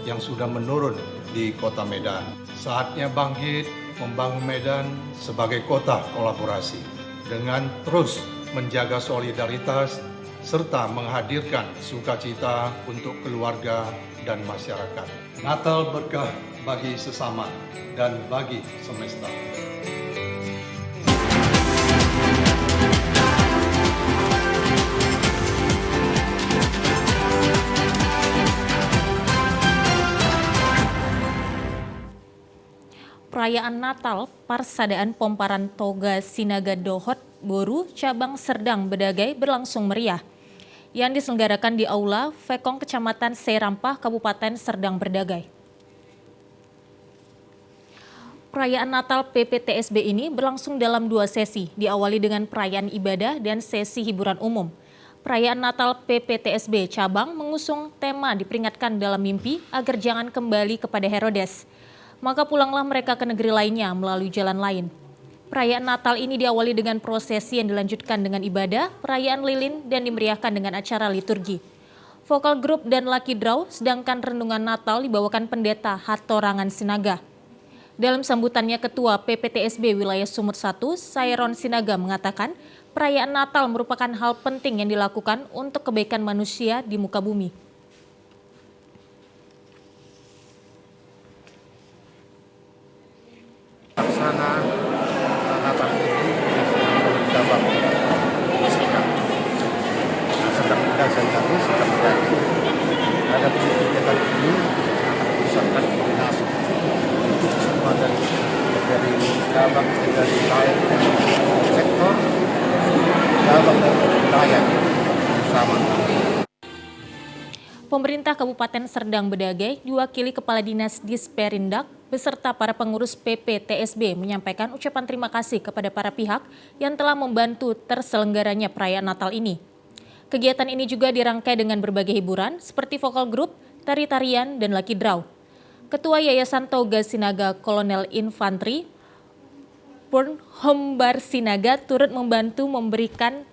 yang sudah menurun di Kota Medan. Saatnya bangkit membangun Medan sebagai kota kolaborasi dengan terus menjaga solidaritas serta menghadirkan sukacita untuk keluarga dan masyarakat. Natal berkah bagi sesama dan bagi semesta. Perayaan Natal Parsadaan Pomparan Toga Sinaga Dohot Boru Cabang Serdang Bedagai berlangsung meriah yang diselenggarakan di Aula Vekong Kecamatan Serampah Kabupaten Serdang Bedagai. Perayaan Natal PPTSB ini berlangsung dalam 2 sesi, diawali dengan perayaan ibadah dan sesi hiburan umum. Perayaan Natal PPTSB cabang mengusung tema diperingatkan dalam mimpi agar jangan kembali kepada Herodes. Maka pulanglah mereka ke negeri lainnya melalui jalan lain. Perayaan Natal ini diawali dengan prosesi yang dilanjutkan dengan ibadah, perayaan lilin, dan dimeriahkan dengan acara liturgi. Vokal Group dan Lucky Draw, sedangkan renungan Natal dibawakan Pendeta Hatorangan Sinaga. Dalam sambutannya, Ketua PPTSB Wilayah Sumut 1, Sairon Sinaga mengatakan, perayaan Natal merupakan hal penting yang dilakukan untuk kebaikan manusia di muka bumi. Laksana Natal ini dapat sedang terjadi ada kegiatan ini akan bersama koordinasi untuk semua dari cabang dari sektor cabang dan wilayah bersama. Pemerintah Kabupaten Serdang Bedagai diwakili Kepala Dinas Disperindak beserta para pengurus PPTSB menyampaikan ucapan terima kasih kepada para pihak yang telah membantu terselenggaranya perayaan Natal ini. Kegiatan ini juga dirangkai dengan berbagai hiburan seperti vokal grup, tari-tarian, dan lucky draw. Ketua Yayasan Toga Sinaga Kolonel Infantri Purnhombar Sinaga turut membantu memberikan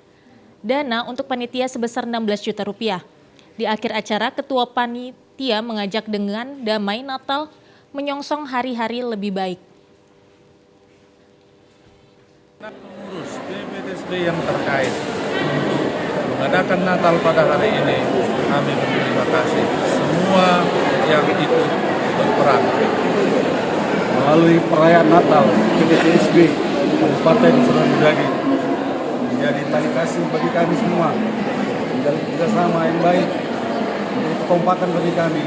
dana untuk panitia sebesar 16 juta rupiah. Di akhir acara, Ketua Panitia mengajak dengan damai Natal menyongsong hari-hari lebih baik. Pengurus PPTSB yang terkait mengadakan Natal pada hari ini, kami berterima kasih semua yang ikut berperan. Melalui perayaan Natal, PPTSB Kabupaten Serdang Bedagai menjadi tali kasih bagi kami semua, menjalin kerjasama yang baik, menjadi kekompakan bagi kami.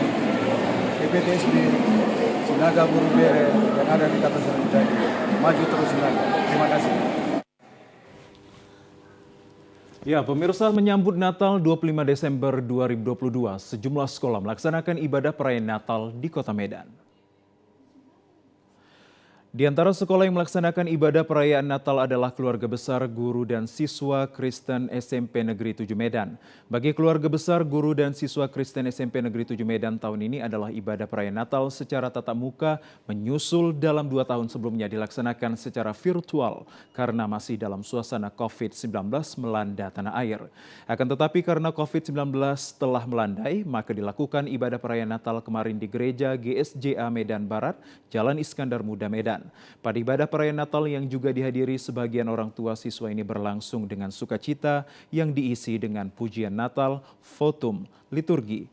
PPTSB Sinaga Buru Bere yang ada di Kota Serdang Bedagai, maju terus Sinaga. Terima kasih. Ya, pemirsa, menyambut Natal 25 Desember 2022, sejumlah sekolah melaksanakan ibadah perayaan Natal di Kota Medan. Di antara sekolah yang melaksanakan ibadah perayaan Natal adalah keluarga besar guru dan siswa Kristen SMP Negeri 7 Medan. Bagi keluarga besar guru dan siswa Kristen SMP Negeri 7 Medan, tahun ini adalah ibadah perayaan Natal secara tatap muka menyusul dalam 2 tahun sebelumnya dilaksanakan secara virtual karena masih dalam suasana COVID-19 melanda tanah air. Akan tetapi karena COVID-19 telah melandai, maka dilakukan ibadah perayaan Natal kemarin di Gereja GSJA Medan Barat, Jalan Iskandar Muda Medan. Pada ibadah perayaan Natal yang juga dihadiri sebagian orang tua siswa ini berlangsung dengan sukacita yang diisi dengan pujian Natal, fotum, liturgi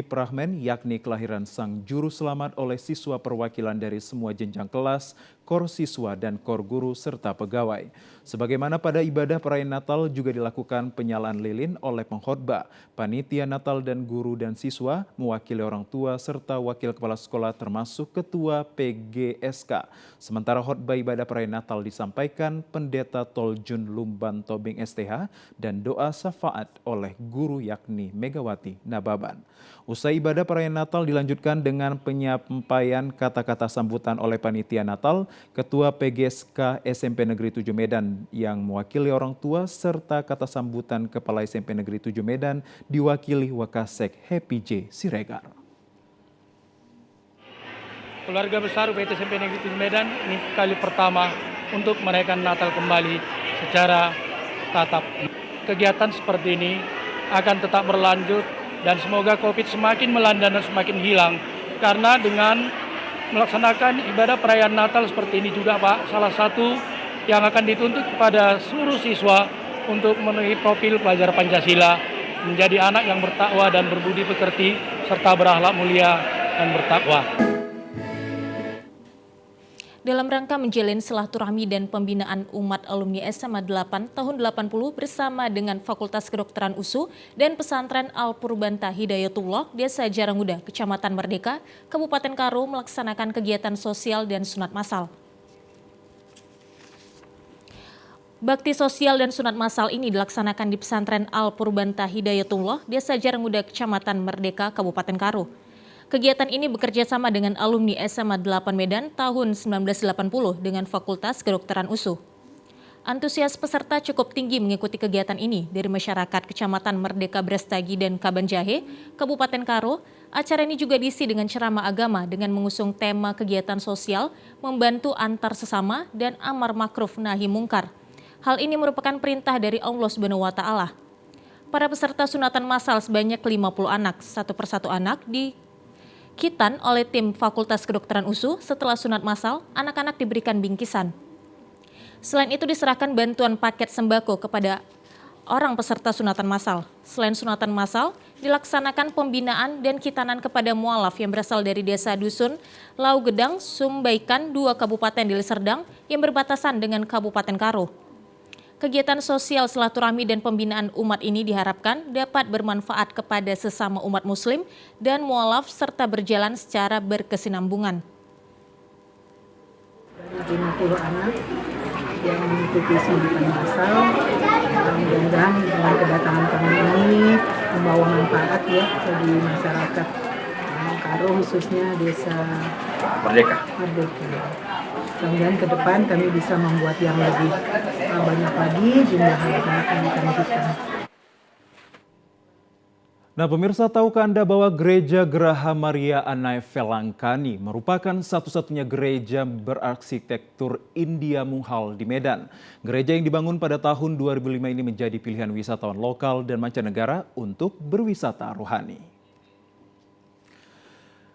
Prahmen yakni kelahiran Sang Juru Selamat oleh siswa perwakilan dari semua jenjang kelas, kor siswa dan kor guru serta pegawai. Sebagaimana pada ibadah perayaan Natal juga dilakukan penyalaan lilin oleh pengkhotbah, panitia Natal dan guru dan siswa, mewakili orang tua serta wakil kepala sekolah termasuk ketua PGSK. Sementara khotbah ibadah perayaan Natal disampaikan Pendeta Toljun Lumban Tobing STH dan doa syafaat oleh guru yakni Megawati Nababan. Usai ibadah perayaan Natal dilanjutkan dengan penyampaian kata-kata sambutan oleh panitia Natal, Ketua PGSK SMP Negeri 7 Medan yang mewakili orang tua serta kata sambutan Kepala SMP Negeri 7 Medan diwakili Wakasek Happy J. Siregar. Keluarga besar UPT SMP Negeri 7 Medan ini kali pertama untuk merayakan Natal kembali secara tatap. Kegiatan seperti ini akan tetap berlanjut dan semoga COVID semakin melanda dan semakin hilang. Karena dengan melaksanakan ibadah perayaan Natal seperti ini juga Pak, salah satu yang akan dituntut kepada seluruh siswa untuk memenuhi profil pelajar Pancasila, menjadi anak yang bertakwa dan berbudi pekerti, serta berakhlak mulia dan bertakwa. Dalam rangka menjalin silaturahmi dan pembinaan umat alumni SMA 8 tahun 80 bersama dengan Fakultas Kedokteran USU dan Pesantren Al-Purbanta Hidayatullah, Desa Jarangmuda, Kecamatan Merdeka, Kabupaten Karo melaksanakan kegiatan sosial dan sunat massal. Bakti sosial dan sunat massal ini dilaksanakan di Pesantren Al-Purbanta Hidayatullah, Desa Jarangmuda, Kecamatan Merdeka, Kabupaten Karo. Kegiatan ini bekerja sama dengan alumni SMA 8 Medan tahun 1980 dengan Fakultas Kedokteran USU. Antusias peserta cukup tinggi mengikuti kegiatan ini dari masyarakat Kecamatan Merdeka Brastagi dan Kabanjahe, Kabupaten Karo. Acara ini juga diisi dengan ceramah agama dengan mengusung tema kegiatan sosial, membantu antar sesama dan amar makruf nahi mungkar. Hal ini merupakan perintah dari Allah Subhanahu wa Ta'ala. Para peserta sunatan massal sebanyak 50 anak, satu persatu anak dikitan oleh tim Fakultas Kedokteran USU. Setelah sunat massal, anak-anak diberikan bingkisan. Selain itu diserahkan bantuan paket sembako kepada orang peserta sunatan massal. Selain sunatan massal, dilaksanakan pembinaan dan kitanan kepada mualaf yang berasal dari desa dusun Lau Gedang, Sumbaikan, 2 kabupaten di Serdang yang berbatasan dengan Kabupaten Karo. Kegiatan sosial silaturahmi dan pembinaan umat ini diharapkan dapat bermanfaat kepada sesama umat muslim dan mualaf serta berjalan secara berkesinambungan. Dari 50 anak yang mengikuti sunatan massal, mudah-mudahan dengan kedatangan kami ini membawa manfaat ya bagi masyarakat Karo, khususnya desa Merdeka. Mudah-mudahan ke depan kami bisa membuat yang lebih banyak lagi jumlah anak-anak yang akan kita. Nah pemirsa, tahukah Anda bahwa Gereja Geraha Maria Anai Velangkani merupakan satu-satunya gereja berarsitektur India Mughal di Medan. Gereja yang dibangun pada tahun 2005 ini menjadi pilihan wisatawan lokal dan mancanegara untuk berwisata rohani.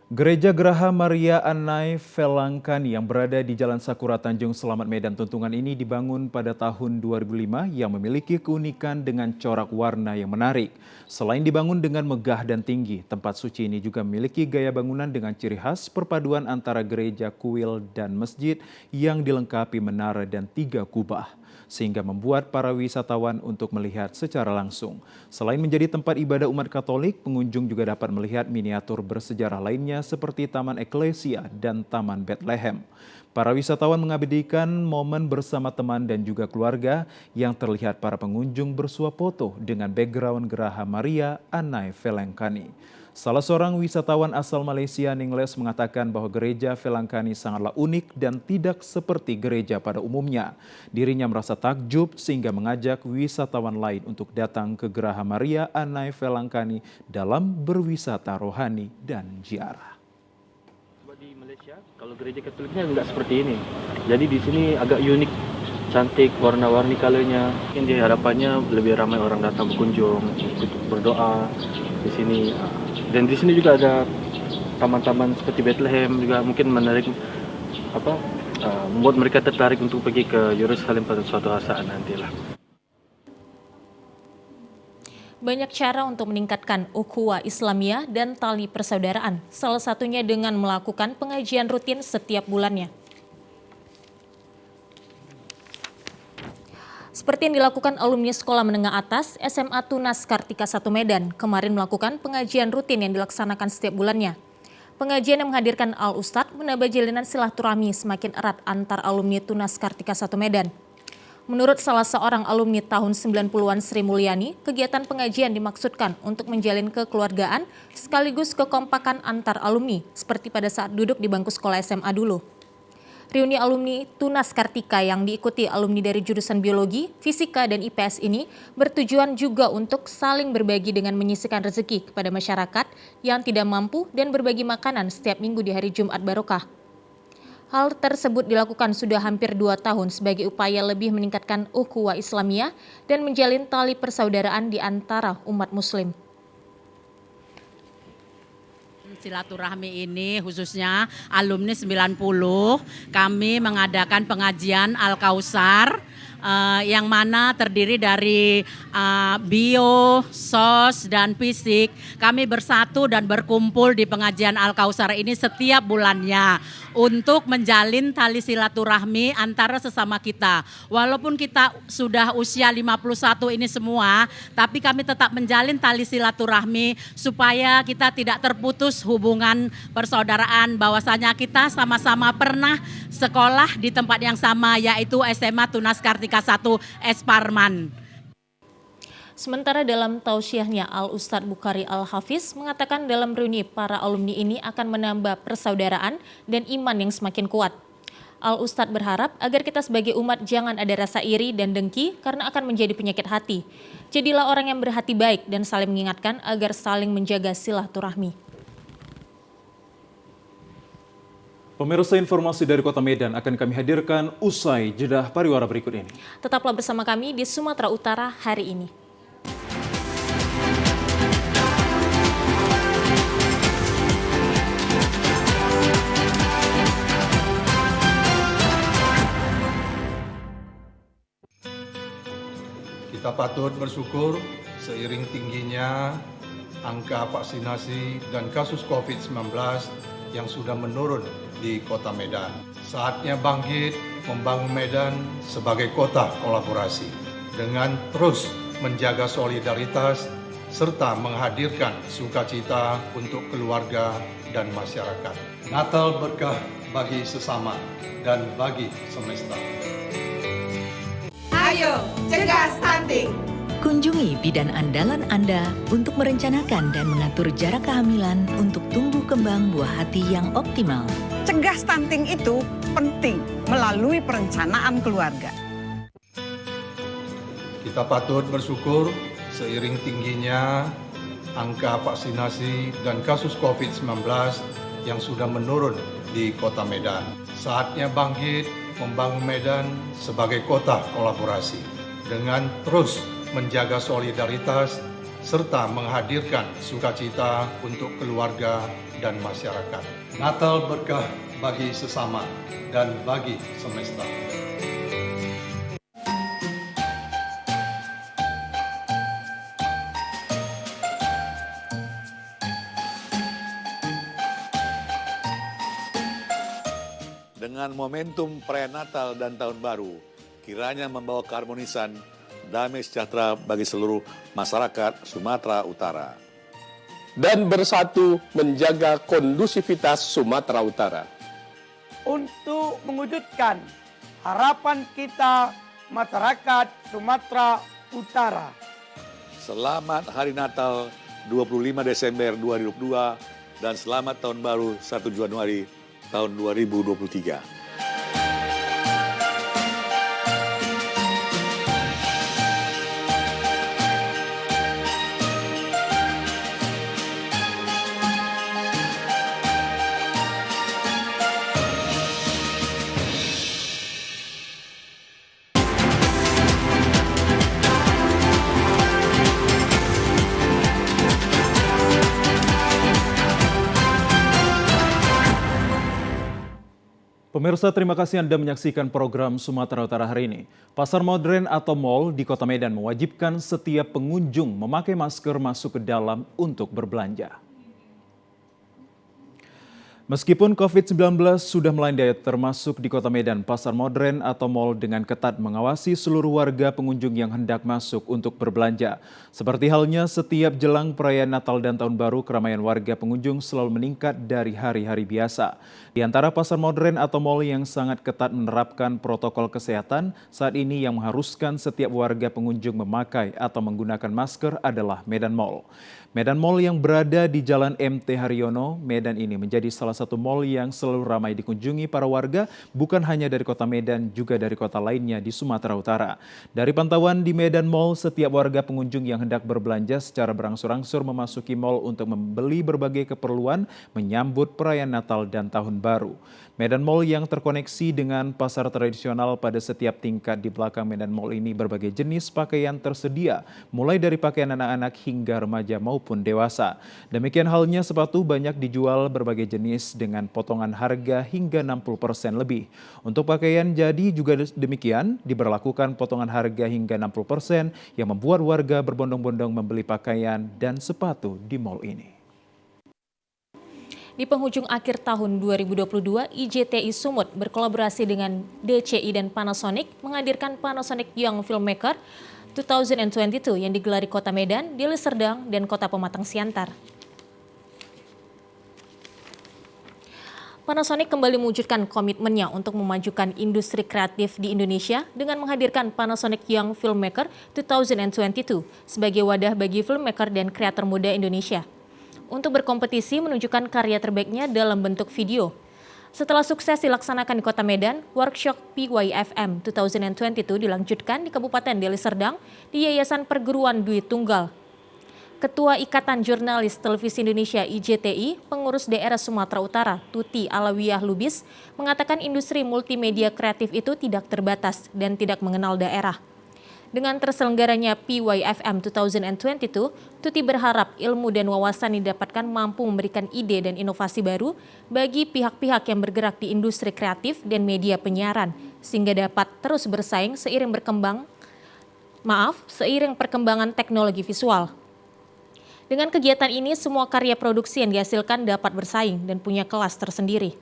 Gereja Geraha Maria Anai Velangkani yang berada di Jalan Sakura Tanjung Selamat Medan Tuntungan ini dibangun pada tahun 2005 yang memiliki keunikan dengan corak warna yang menarik. Selain dibangun dengan megah dan tinggi, tempat suci ini juga memiliki gaya bangunan dengan ciri khas perpaduan antara gereja kuil dan masjid yang dilengkapi menara dan 3 kubah, sehingga membuat para wisatawan untuk melihat secara langsung. Selain menjadi tempat ibadah umat Katolik, pengunjung juga dapat melihat miniatur bersejarah lainnya seperti Taman Eklesia dan Taman Bethlehem. Para wisatawan mengabadikan momen bersama teman dan juga keluarga yang terlihat para pengunjung bersuah foto dengan background Geraha Maria Anai Velangkani. Salah seorang wisatawan asal Malaysia, Ningles, mengatakan bahwa gereja Velangkani sangatlah unik dan tidak seperti gereja pada umumnya. Dirinya merasa takjub sehingga mengajak wisatawan lain untuk datang ke Geraha Maria Anai Velangkani dalam berwisata rohani dan ziarah. Di Malaysia, kalau gereja Katoliknya enggak seperti ini. Jadi di sini agak unik, cantik, warna-warni colornya. Ini harapannya lebih ramai orang datang berkunjung, untuk berdoa di sini. Dan di sini juga ada taman-taman seperti Bethlehem juga mungkin menarik membuat mereka tertarik untuk pergi ke Yerusalem pada suatu saat nantilah. Banyak cara untuk meningkatkan ukhuwah Islamiyah dan tali persaudaraan, salah satunya dengan melakukan pengajian rutin setiap bulannya. Seperti yang dilakukan alumni Sekolah Menengah Atas SMA Tunas Kartika 1 Medan, kemarin melakukan pengajian rutin yang dilaksanakan setiap bulannya. Pengajian yang menghadirkan Al-Ustadz menambah jalinan silaturahmi semakin erat antar alumni Tunas Kartika 1 Medan. Menurut salah seorang alumni tahun 90-an Sri Mulyani, kegiatan pengajian dimaksudkan untuk menjalin kekeluargaan sekaligus kekompakan antar alumni, seperti pada saat duduk di bangku sekolah SMA dulu. Reuni alumni Tunas Kartika yang diikuti alumni dari jurusan Biologi, Fisika, dan IPS ini bertujuan juga untuk saling berbagi dengan menyisikan rezeki kepada masyarakat yang tidak mampu dan berbagi makanan setiap minggu di hari Jumat Barokah. Hal tersebut dilakukan sudah hampir 2 tahun sebagai upaya lebih meningkatkan ukhuwah Islamiyah dan menjalin tali persaudaraan di antara umat muslim. Silaturahmi ini khususnya alumni 90, kami mengadakan pengajian Al-Kausar yang mana terdiri dari bio, sos, dan fisik. Kami bersatu dan berkumpul di pengajian Al-Kausar ini setiap bulannya untuk menjalin tali silaturahmi antara sesama kita. Walaupun kita sudah usia 51 ini semua, tapi kami tetap menjalin tali silaturahmi supaya kita tidak terputus hubungan persaudaraan, bahwasanya kita sama-sama pernah sekolah di tempat yang sama, yaitu SMA Tunas Kartika 1 Esparman. Sementara dalam tausiahnya, Al-Ustadz Bukhari Al-Hafiz mengatakan dalam reuni para alumni ini akan menambah persaudaraan dan iman yang semakin kuat. Al-Ustadz berharap agar kita sebagai umat jangan ada rasa iri dan dengki karena akan menjadi penyakit hati. Jadilah orang yang berhati baik dan saling mengingatkan agar saling menjaga silaturahmi. Pemirsa, informasi dari Kota Medan akan kami hadirkan usai jeda pariwara berikut ini. Tetaplah bersama kami di Sumatera Utara hari ini. Kita patut bersyukur seiring tingginya angka vaksinasi dan kasus COVID-19 yang sudah menurun di Kota Medan. Saatnya bangkit membangun Medan sebagai kota kolaborasi dengan terus menjaga solidaritas serta menghadirkan sukacita untuk keluarga dan masyarakat. Natal berkah bagi sesama dan bagi semesta. Ayo, cegah stunting! Kunjungi bidan andalan Anda untuk merencanakan dan mengatur jarak kehamilan untuk tumbuh kembang buah hati yang optimal. Cegah stunting itu penting melalui perencanaan keluarga. Kita patut bersyukur seiring tingginya angka vaksinasi dan kasus COVID-19 yang sudah menurun di Kota Medan. Saatnya bangkit membangun Medan sebagai kota kolaborasi dengan terus menjaga solidaritas serta menghadirkan sukacita untuk keluarga dan masyarakat. Natal berkah bagi sesama dan bagi semesta. Dengan momentum perayaan Natal dan Tahun Baru, kiranya membawa keharmonisan, damai sejahtera bagi seluruh masyarakat Sumatera Utara. Dan bersatu menjaga kondusivitas Sumatera Utara. Untuk mewujudkan harapan kita masyarakat Sumatera Utara. Selamat Hari Natal 25 Desember 2022 dan selamat Tahun Baru 1 Januari tahun 2023. Pemirsa, terima kasih Anda menyaksikan program Sumatera Utara hari ini. Pasar modern atau mal di Kota Medan mewajibkan setiap pengunjung memakai masker masuk ke dalam untuk berbelanja. Meskipun COVID-19 sudah melandai termasuk di Kota Medan, pasar modern atau mal dengan ketat mengawasi seluruh warga pengunjung yang hendak masuk untuk berbelanja. Seperti halnya setiap jelang perayaan Natal dan Tahun Baru, keramaian warga pengunjung selalu meningkat dari hari-hari biasa. Di antara pasar modern atau mal yang sangat ketat menerapkan protokol kesehatan, saat ini yang mengharuskan setiap warga pengunjung memakai atau menggunakan masker adalah Medan Mall. Medan Mall yang berada di Jalan MT Haryono, Medan ini menjadi salah satu mal yang selalu ramai dikunjungi para warga, bukan hanya dari Kota Medan, juga dari kota lainnya di Sumatera Utara. Dari pantauan di Medan Mall, setiap warga pengunjung yang hendak berbelanja secara berangsur-angsur memasuki mal untuk membeli berbagai keperluan menyambut perayaan Natal dan Tahun Baru. Medan Mall yang terkoneksi dengan pasar tradisional pada setiap tingkat di belakang Medan Mall ini berbagai jenis pakaian tersedia, mulai dari pakaian anak-anak hingga remaja maupun dewasa. Demikian halnya sepatu banyak dijual berbagai jenis dengan potongan harga hingga 60% lebih. Untuk pakaian jadi juga demikian, diberlakukan potongan harga hingga 60% yang membuat warga berbondong-bondong membeli pakaian dan sepatu di mal ini. Di penghujung akhir tahun 2022, IJTI Sumut berkolaborasi dengan DCI dan Panasonic menghadirkan Panasonic Young Filmmaker 2022 yang digelar di Kota Medan, Deli Serdang, dan Kota Pematang Siantar. Panasonic kembali mewujudkan komitmennya untuk memajukan industri kreatif di Indonesia dengan menghadirkan Panasonic Young Filmmaker 2022 sebagai wadah bagi filmmaker dan kreator muda Indonesia untuk berkompetisi menunjukkan karya terbaiknya dalam bentuk video. Setelah sukses dilaksanakan di Kota Medan, workshop PYFM 2022 dilanjutkan di Kabupaten Deli Serdang di Yayasan Perguruan Dwi Tunggal. Ketua Ikatan Jurnalis Televisi Indonesia IJTI, Pengurus Daerah Sumatera Utara, Tuti Alawiyah Lubis, mengatakan industri multimedia kreatif itu tidak terbatas dan tidak mengenal daerah. Dengan terselenggaranya PYFM 2022, Tuti berharap ilmu dan wawasan yang didapatkan mampu memberikan ide dan inovasi baru bagi pihak-pihak yang bergerak di industri kreatif dan media penyiaran, sehingga dapat terus bersaing seiring berkembang seiring perkembangan teknologi visual. Dengan kegiatan ini, semua karya produksi yang dihasilkan dapat bersaing dan punya kelas tersendiri.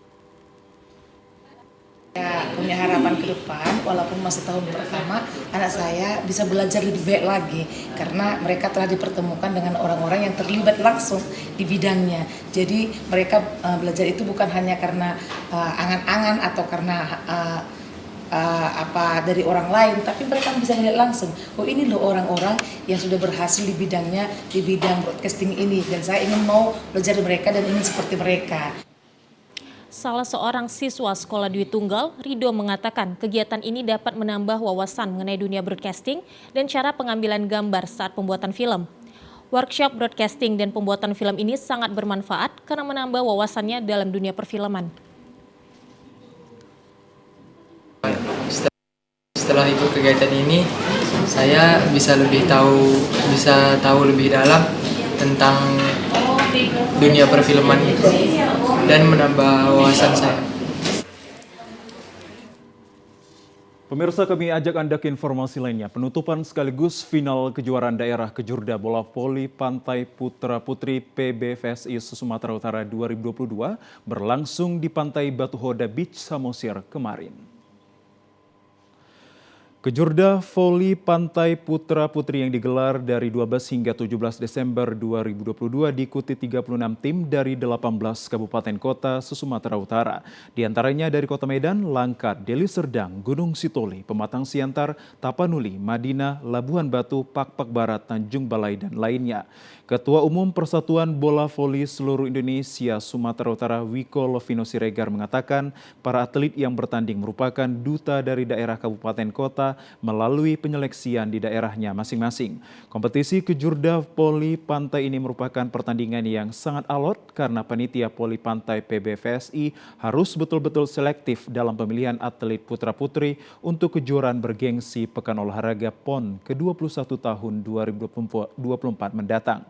Ya, punya harapan ke depan, walaupun masih tahun pertama, anak saya bisa belajar lebih baik lagi karena mereka telah dipertemukan dengan orang-orang yang terlibat langsung di bidangnya. Jadi mereka belajar itu bukan hanya karena angan-angan atau karena dari orang lain, tapi mereka bisa lihat langsung. Oh, ini loh orang-orang yang sudah berhasil di bidangnya, di bidang broadcasting ini, dan saya ingin mau belajar dari mereka dan ingin seperti mereka. Salah seorang siswa sekolah Dwi Tunggal, Rido, mengatakan kegiatan ini dapat menambah wawasan mengenai dunia broadcasting dan cara pengambilan gambar saat pembuatan film. Workshop broadcasting dan pembuatan film ini sangat bermanfaat karena menambah wawasannya dalam dunia perfilman. Setelah ikut kegiatan ini, saya bisa tahu lebih dalam tentang dunia perfilman itu dan menambah wawasan saya. Pemirsa, kami ajak Anda ke informasi lainnya. Penutupan sekaligus final kejuaraan daerah Kejurda Bola Voli Pantai Putra Putri PBVSI Sumatera Utara 2022 berlangsung di Pantai Batu Hoda Beach, Samosir kemarin. Kejurda Voli Pantai Putra Putri yang digelar dari 12 hingga 17 Desember 2022 diikuti 36 tim dari 18 kabupaten kota Sumatera Utara. Di antaranya dari Kota Medan, Langkat, Deli Serdang, Gunung Sitoli, Pematang Siantar, Tapanuli, Madinah, Labuhan Batu, Pakpak Barat, Tanjung Balai, dan lainnya. Ketua Umum Persatuan Bola Voli Seluruh Indonesia Sumatera Utara Wiko Lovino Siregar mengatakan para atlet yang bertanding merupakan duta dari daerah kabupaten kota melalui penyeleksian di daerahnya masing-masing. Kompetisi Kejurda Voli Pantai ini merupakan pertandingan yang sangat alot karena panitia Voli Pantai PBVSI harus betul-betul selektif dalam pemilihan atlet putra-putri untuk kejuaraan bergengsi Pekan Olahraga PON ke-21 tahun 2024 mendatang.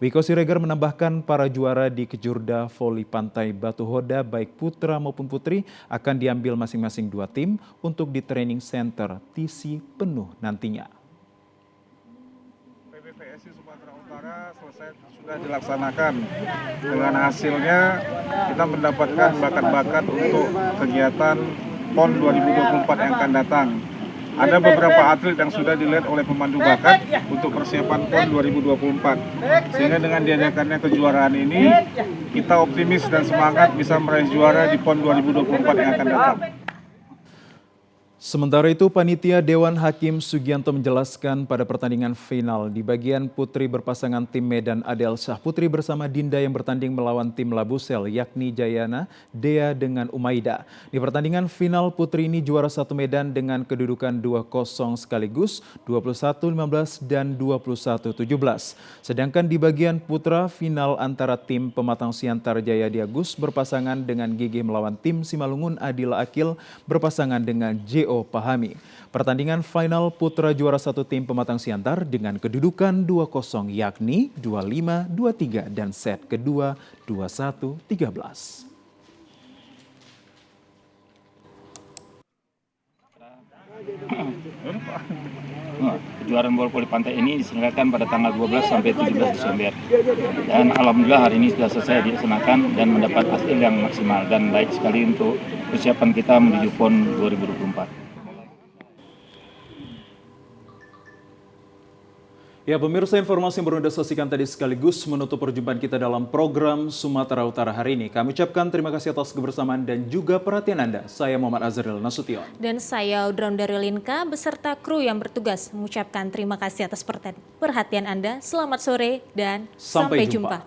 Wiko Siregar menambahkan para juara di Kejurda Voli Pantai Batu Hoda baik putra maupun putri akan diambil masing-masing 2 tim untuk di training center TC penuh nantinya. PBVSI Sumatera Utara sudah dilaksanakan. Dengan hasilnya kita mendapatkan bakat-bakat untuk kegiatan PON 2024 yang akan datang. Ada beberapa atlet yang sudah dilihat oleh pemandu bakat untuk persiapan PON 2024. Sehingga dengan diadakannya kejuaraan ini, kita optimis dan semangat bisa meraih juara di PON 2024 yang akan datang. Sementara itu, panitia Dewan Hakim Sugianto menjelaskan pada pertandingan final di bagian putri berpasangan tim Medan Adel Syah Putri bersama Dinda yang bertanding melawan tim Labusel yakni Jayana, Dea dengan Umaida. Di pertandingan final putri ini juara 1 Medan dengan kedudukan 2-0 sekaligus 21-15 dan 21-17. Sedangkan di bagian putra final antara tim Pematang Siantar Jaya Diagus berpasangan dengan Gigi melawan tim Simalungun Adila Akil berpasangan dengan Jo Pahami. Pertandingan final putra juara 1 tim Pematang Siantar dengan kedudukan 2-0 yakni 25-23 dan set kedua 21-13. Kejuaraan bola voli pantai ini diselenggarakan pada tanggal 12 sampai 17 Desember. Dan alhamdulillah hari ini sudah selesai dilaksanakan dan mendapat hasil yang maksimal dan baik sekali untuk persiapan kita menuju PON 2024. Ya, pemirsa, informasi yang baru Anda saksikan tadi sekaligus menutup perjumpaan kita dalam program Sumatera Utara hari ini. Kami ucapkan terima kasih atas kebersamaan dan juga perhatian Anda. Saya Muhammad Azril Nasution. Dan saya Audron Daryolinka beserta kru yang bertugas mengucapkan terima kasih atas perhatian Anda. Selamat sore dan sampai jumpa.